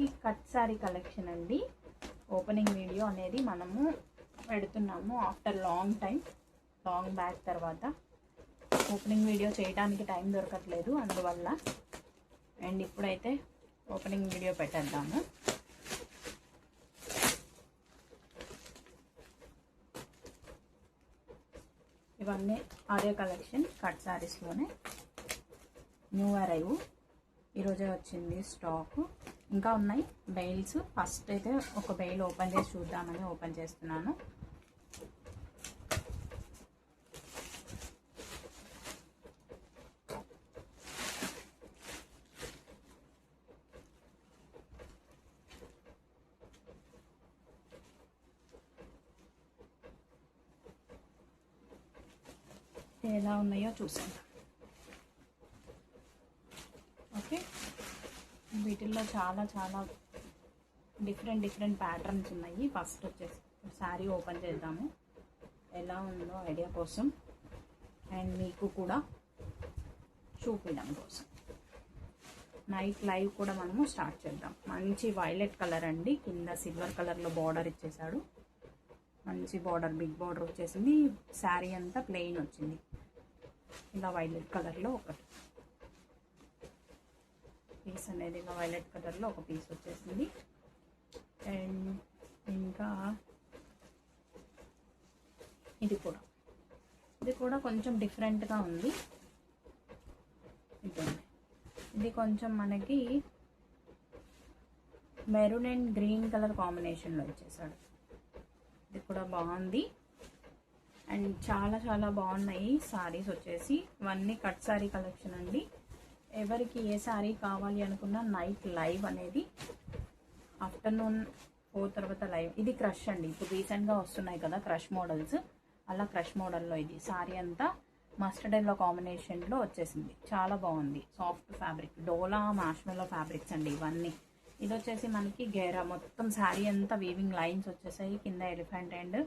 మనకి cut sari collection అండి. Opening video అనేది మనము పెడుతున్నాము ఆఫ్టర్ లాంగ్ బ్యాక్ తర్వాత. ఓపెనింగ్ వీడియో చేయడానికి టైం దొరకట్లేదు అందువల్ల. అండ్ ఇప్పుడైతే ఓపెనింగ్ వీడియో పెట్టేద్దాము. ఇవన్నీ ఆర్య కలెక్షన్ కట్ శారీస్లోనే న్యూ అరైవ్, ఈరోజే వచ్చింది స్టాక్. ఇంకా ఉన్నాయి బెయిల్స్. ఫస్ట్ అయితే ఒక బెయిల్ ఓపెన్ చేసి చూద్దామని ఓపెన్ చేస్తున్నాను. ఎలా ఉన్నాయో చూసాను. ఓకే, వీటిల్లో చాలా డిఫరెంట్ ప్యాటర్న్స్ ఉన్నాయి. ఫస్ట్ వచ్చేసి శారీ ఓపెన్ చేద్దాము ఎలా ఉందో ఐడియా కోసం అండ్ మీకు కూడా చూపించడం కోసం. నైట్ లైవ్ కూడా మనము స్టార్ట్ చేద్దాం. మంచి వైలెట్ కలర్ అండి, కింద సిల్వర్ కలర్లో బార్డర్ ఇచ్చేసాడు. మంచి బార్డర్, బిగ్ బార్డర్ వచ్చేసింది. శారీ అంతా ప్లెయిన్ వచ్చింది. ఇలా వైలెట్ కలర్లో ఒకటి పీస్ అనేది, ఇలా వైలెట్ కలర్లో ఒక పీస్ వచ్చేసింది. అండ్ ఇంకా ఇది కూడా కొంచెం డిఫరెంట్గా ఉంది. ఇది కొంచెం మనకి మెరూన్ అండ్ గ్రీన్ కలర్ కాంబినేషన్లో ఇచ్చేసాడు. ఇది కూడా బాగుంది అండ్ చాలా బాగున్నాయి సారీస్ వచ్చేసి. ఇవన్నీ కట్ సారీ కలెక్షన్ అండి. ఎవరికి ఏ సారీ కావాలి అనుకున్నా నైట్ లైవ్ అనేది, ఆఫ్టర్నూన్ 4 తర్వాత లైవ్. ఇది క్రష్ అండి, ఇప్పుడు రీసెంట్గా వస్తున్నాయి కదా క్రష్ మోడల్స్, అలా క్రష్ మోడల్లో ఇది సారీ అంతా మస్టర్డ్ ఎల్లో కాంబినేషన్లో వచ్చేసింది. చాలా బాగుంది. సాఫ్ట్ ఫ్యాబ్రిక్, డోలా మాష్మెల్లో ఫ్యాబ్రిక్స్ అండి ఇవన్నీ. ఇది వచ్చేసి మనకి గేరా, మొత్తం శారీ అంతా వీవింగ్ లైన్స్ వచ్చేసాయి. కింద ఎలిఫెంట్ అండ్